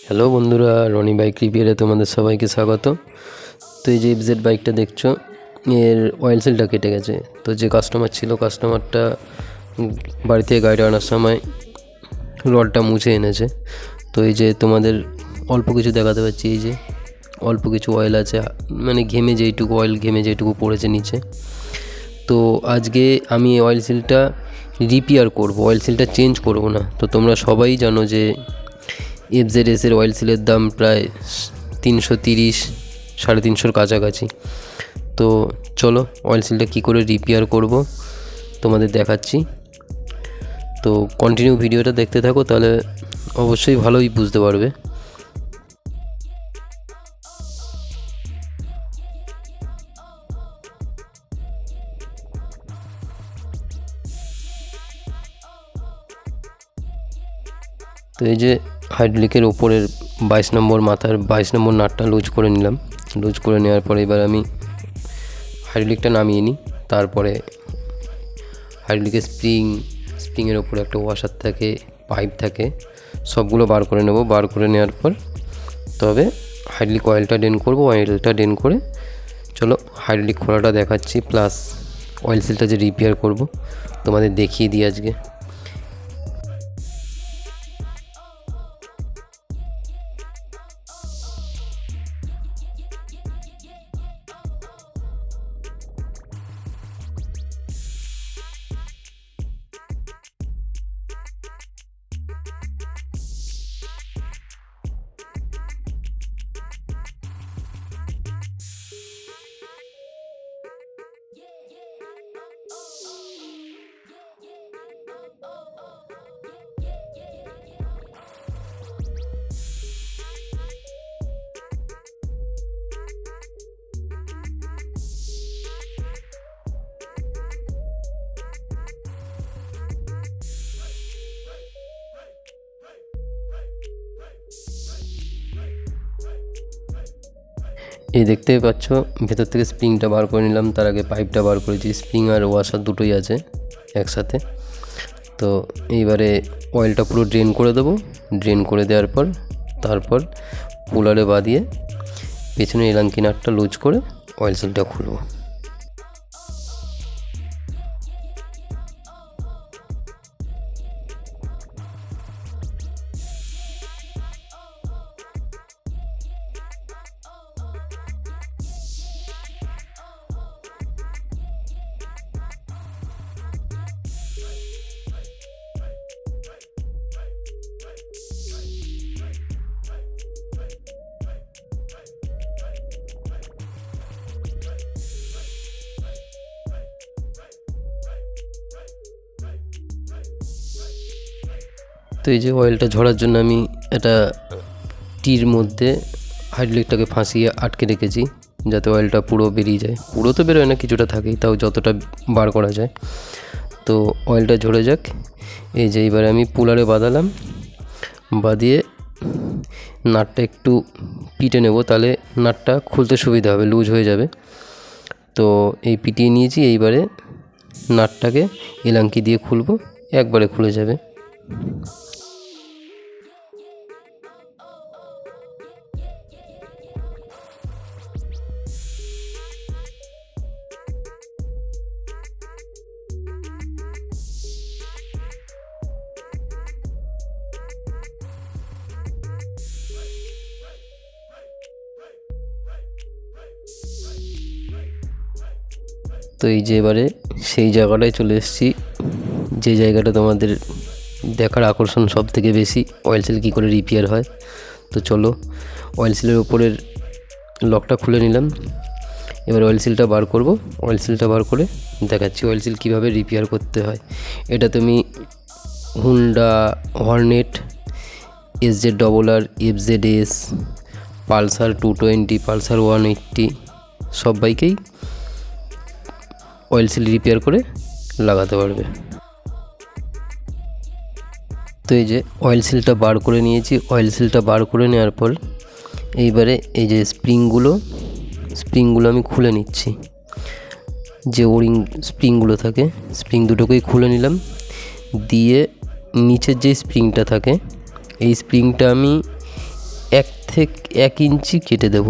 Hello বন্ধুরা, Roni bike রিপেয়ারে তোমাদের সবাইকে স্বাগত। তো এই যে এফজেড বাইকটা দেখছো, এর অয়েল সিলটা কেটে গেছে। তো যে কাস্টমার ছিল, কাস্টমারটা বাড়ি থেকে গাড়িটা আনার সময় রডটা মুছে এনেছে। তো এই যে তোমাদের অল্প কিছু দেখাতে পাচ্ছি, এই যে অল্প কিছু অয়েল আছে, মানে ঘেমে যেইটুকু পড়েছে নিচে। তো আজকে আমি অয়েল সিলটা রিপেয়ার করব, অয়েল সিলটা চেঞ্জ করব না। তো তোমরা সবাই জানো যে এফজেডএসের অয়েল সিলের দাম প্রায় 330, 350 কাছাকাছি। তো চলো অয়েল সিলটা কী করে রিপেয়ার করব তোমাদের দেখাচ্ছি। তো কন্টিনিউ ভিডিওটা দেখতে থাকো, তাহলে অবশ্যই ভালোই বুঝতে পারবে। তো এই যে হাইড্রোলিকের ওপরের 22 নম্বর মাথার 22 নম্বর নাটটা লুজ করে নিলাম। লুজ করে নেওয়ার পরে এবার আমি হাইড্রোলিকটা নামিয়ে নিই। তারপরে হাইড্রোলিকের স্প্রিংয়ের ওপরে একটা ওয়াশার থাকে, পাইপ থাকে, সবগুলো বার করে নেব। বার করে নেওয়ার পর তবে হাইড্রোলিক অয়েলটা ড্রেন করব। অয়েলটা ড্রেন করে চলো হাইড্রোলিক খোলাটা দেখাচ্ছি, প্লাস অয়েল সিলটা যে রিপেয়ার করব তোমাদের দেখিয়ে দিই আজকে। এই দেখতেই পাচ্ছ ভেতর থেকে স্প্রিংটা বার করে নিলাম, তার আগে পাইপটা বার করেছি। স্প্রিং আর ওয়াশার দুটোই আছে একসাথে। তো এইবারে অয়েলটা পুরো ড্রেন করে দেবো। ড্রেন করে দেওয়ার পর তারপর পুলারে বাঁধিয়ে পেছনে এলাঙ্কি নাটটা লুজ করে অয়েল সিলটা খুলবো। তো এই যে অয়েলটা ঝরার জন্য আমি একটা টির মধ্যে হাইড্রোলিকটাকে ফাঁসিয়ে আটকে রেখেছি, যাতে অয়েলটা পুরো বেরিয়ে যায়। পুরো তো বেরোয় না, কিছুটা থাকেই, তাও যতটা বার করা যায়। তো অয়েলটা ঝরে যাক। এই যে এবারে আমি পুলারে বাঁধালাম, বাঁধিয়ে নাটটা একটু পিটে নেব, তাহলে নাটটা খুলতে সুবিধা হবে, লুজ হয়ে যাবে। তো এই পিটিয়ে নিয়েছি। এইবারে নাটটাকে এলাঙ্কি দিয়ে খুলবো, একবারে খুলে যাবে। তো এই যে এবারে সেই জায়গাটায় চলে এসেছি, যে জায়গাটা তোমাদের দেখার আকর্ষণ সব থেকে বেশি, অয়েল সিল কী করে রিপেয়ার হয়। তো চলো অয়েল সিলের ওপরের লকটা খুলে নিলাম। এবার অয়েল সিলটা বার করব। অয়েল সিলটা বার করে দেখাচ্ছি অয়েল সিল কীভাবে রিপেয়ার করতে হয়। এটা তুমি Honda, Hornet, SZ-RR, FZS, Pulsar 220, Pulsar 180 সব বাইকেই অয়েল সিল রিপেয়ার করে লাগাতে পারবে। তো এই যে অয়েল সিলটা বার করে নিয়েছি। অয়েল সিলটা বার করে নেওয়ার পর এইবারে এই যে স্প্রিংগুলো স্প্রিংগুলো আমি খুলে নিচ্ছি। যে ওরিং স্প্রিংগুলো থাকে স্প্রিং দুটোকেই খুলে নিলাম, দিয়ে নিচের যে স্প্রিংটা থাকে এই স্প্রিংটা আমি 1 ইঞ্চি কেটে দেব,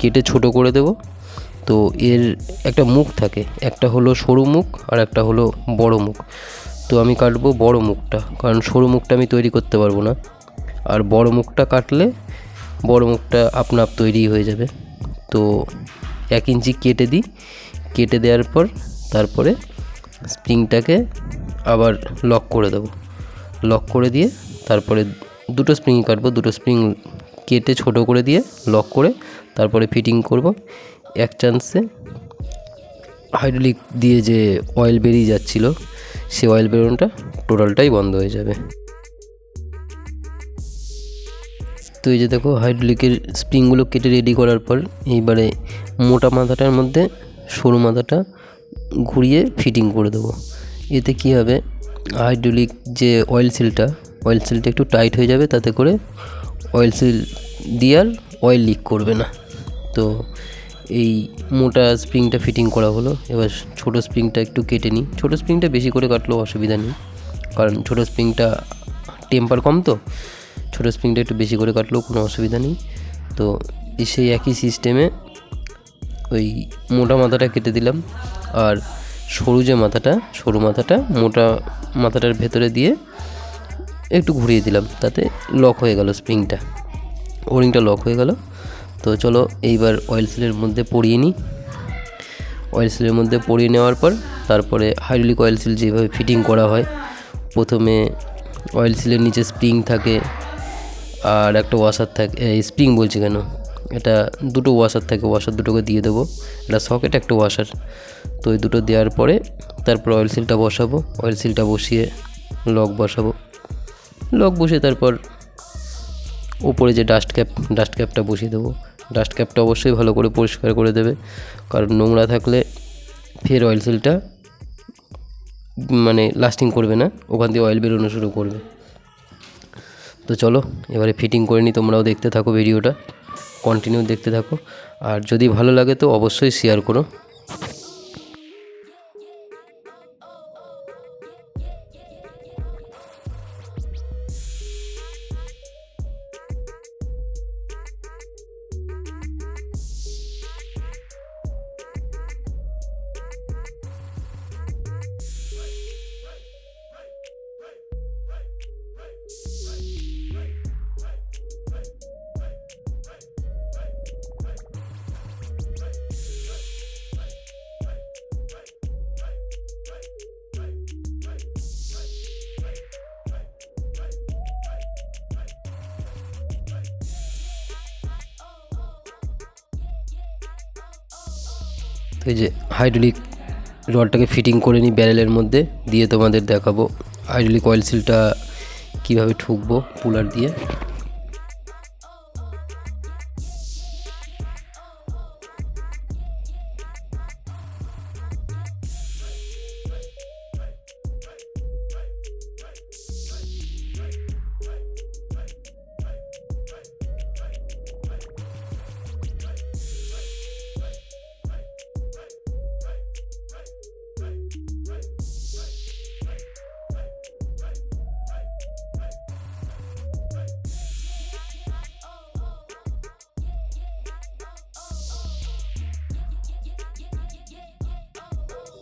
কেটে ছোট করে দেব। তো এর একটা মুখ থাকে, একটা হলো সরু মুখ আর একটা হলো বড় মুখ। তো আমি কাটবো বড় মুখটা, কারণ সরু মুখটা আমি তৈরি করতে পারবো না, আর বড় মুখটা কাটলে বড় মুখটা আপনা আপ তৈরি হয়ে যাবে। তো 1 ইঞ্চি কেটে দিই, কেটে দেওয়ার পর তারপরে স্প্রিংটাকে আবার লক করে দেবো। লক করে দিয়ে তারপরে দুটো স্প্রিং কাটবো, দুটো স্প্রিং কেটে ছোট করে দিয়ে লক করে তারপরে ফিটিং করব। এক চান্সে হাইড্রোলিক দিয়ে যে অয়েল বেরিয়ে যাচ্ছিলো সেই অয়েল বেরোনোটা টোটালটাই বন্ধ হয়ে যাবে। তো এই যে দেখো হাইড্রোলিকের স্প্রিংগুলো কেটে রেডি করার পর এইবারে মোটা মাথাটার মধ্যে সরু মাথাটা ঘুরিয়ে ফিটিং করে দেবো। এতে কী হবে, হাইড্রোলিক যে অয়েল সিলটা একটু টাইট হয়ে যাবে, তাতে করে অয়েল সিল দিয়ে আর অয়েল লিক করবে না। তো এই মোটা স্প্রিংটা ফিটিং করা হলো। এবার ছোটো স্প্রিংটা একটু কেটে নিই। ছোটো স্প্রিংটা বেশি করে কাটলেও অসুবিধা নেই, কারণ ছোটো স্প্রিংটা টেম্পার কম, তো ছোটো স্প্রিংটা একটু বেশি করে কাটলেও কোনো অসুবিধা নেই। তো সেই একই সিস্টেমে ওই মোটা মাথাটা কেটে দিলাম, আর সরু মাথাটা মোটা মাথাটার ভেতরে দিয়ে একটু ঘুরিয়ে দিলাম, তাতে লক হয়ে গেল স্প্রিংটা, ওরিংটা লক হয়ে গেল। তো চলো এইবার অয়েল সিলের মধ্যে পরিয়ে নিই। অয়েল সিলের মধ্যে পরিয়ে নেওয়ার পর তারপরে হাইড্রোলিক অয়েল সিল যেভাবে ফিটিং করা হয়, প্রথমে অয়েল সিলের নিচে স্প্রিং থাকে আর একটা ওয়াশার থাকে, স্প্রিং বলছি কেন, এটা দুটো ওয়াশার থাকে, ওয়াশার দুটোকে দিয়ে দেবো, এটা সকেট একটা ওয়াশার। তো এই দুটো দেওয়ার পরে তারপর অয়েল সিলটা বসাবো, অয়েল সিলটা বসিয়ে লক বসাবো, লক বসে তারপর উপরে যে ডাস্ট ক্যাপটা বসিয়ে দেবো। ডাস্ট ক্যাপটা অবশ্যই ভালো করে পরিষ্কার করে দেবে, কারণ নোংরা থাকলে ফের অয়েল সিলটা মানে লাস্টিং করবে না, ওখান দিয়ে অয়েল বেরোনো শুরু করবে। তো চলো এবারে ফিটিং করে নিই, তোমরাও দেখতে থাকো, ভিডিওটা কন্টিনিউ দেখতে থাকো, আর যদি ভালো লাগে তো অবশ্যই শেয়ার করো। তো এই যে হাইড্রোলিক রডটাকে ফিটিং করে নিই ব্যারেলের মধ্যে, দিয়ে তোমাদের দেখাবো হাইড্রোলিক অয়েল সিলটা কীভাবে ঠুকবো পুলার দিয়ে।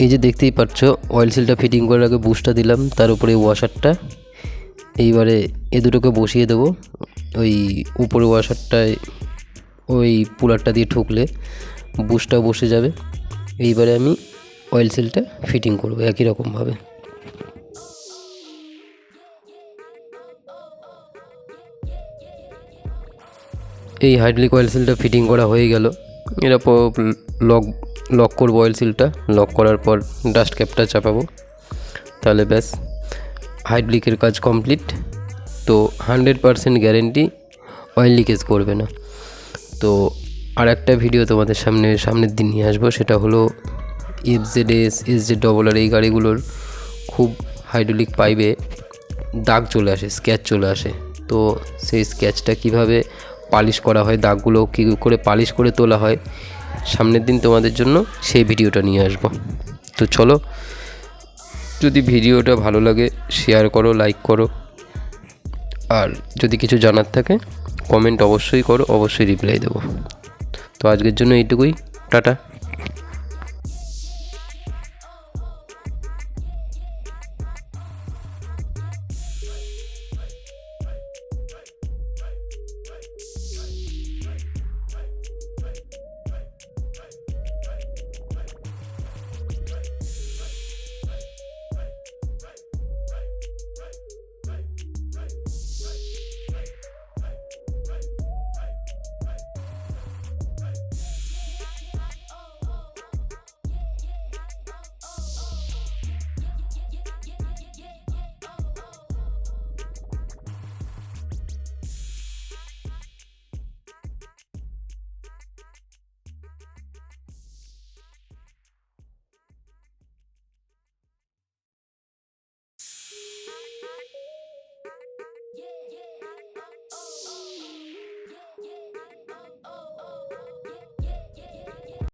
এই যে দেখতেই পাচ্ছ অয়েল সিলটা ফিটিং করার আগে বুশটা দিলাম, তার উপরে ওয়াশারটা। এইবারে এ দুটোকে বসিয়ে দেবো, ওই উপরে ওয়াশারটায় ওই পুলারটা দিয়ে ঠুকলে বুশটা বসে যাবে। এইবারে আমি অয়েল সিলটা ফিটিং করব একই রকমভাবে। এই হাইড্রোলিক অয়েল সিলটা ফিটিং করা হয়ে গেল। এরা লক করবো অয়েল সিলটা, লক করার পর ডাস্ট ক্যাপটা চাপাবো, তাহলে ব্যাস হাইড্রোলিকের কাজ কমপ্লিট। তো 100% গ্যারেন্টি অয়েল লিকেজ করবে না। তো আর একটা ভিডিও তোমাদের সামনের দিন নিয়ে আসবো, সেটা হলো FZS SZ এই গাড়িগুলোর খুব হাইড্রোলিক পাইপে দাগ চলে আসে, স্ক্র্যাচ চলে আসে। তো সেই স্ক্র্যাচটা কীভাবে পালিশ করা হয়, দাগগুলো কী করে পালিশ করে তোলা হয়, সামনের দিন তোমাদের জন্য সেই ভিডিওটা নিয়ে আসবো। তো চলো, যদি ভিডিওটা ভালো লাগে শেয়ার করো, লাইক করো, আর যদি কিছু জানার থাকে কমেন্ট অবশ্যই করো, অবশ্যই রিপ্লাই দেবো। তো আজকের জন্য এইটুকুই, টাটা।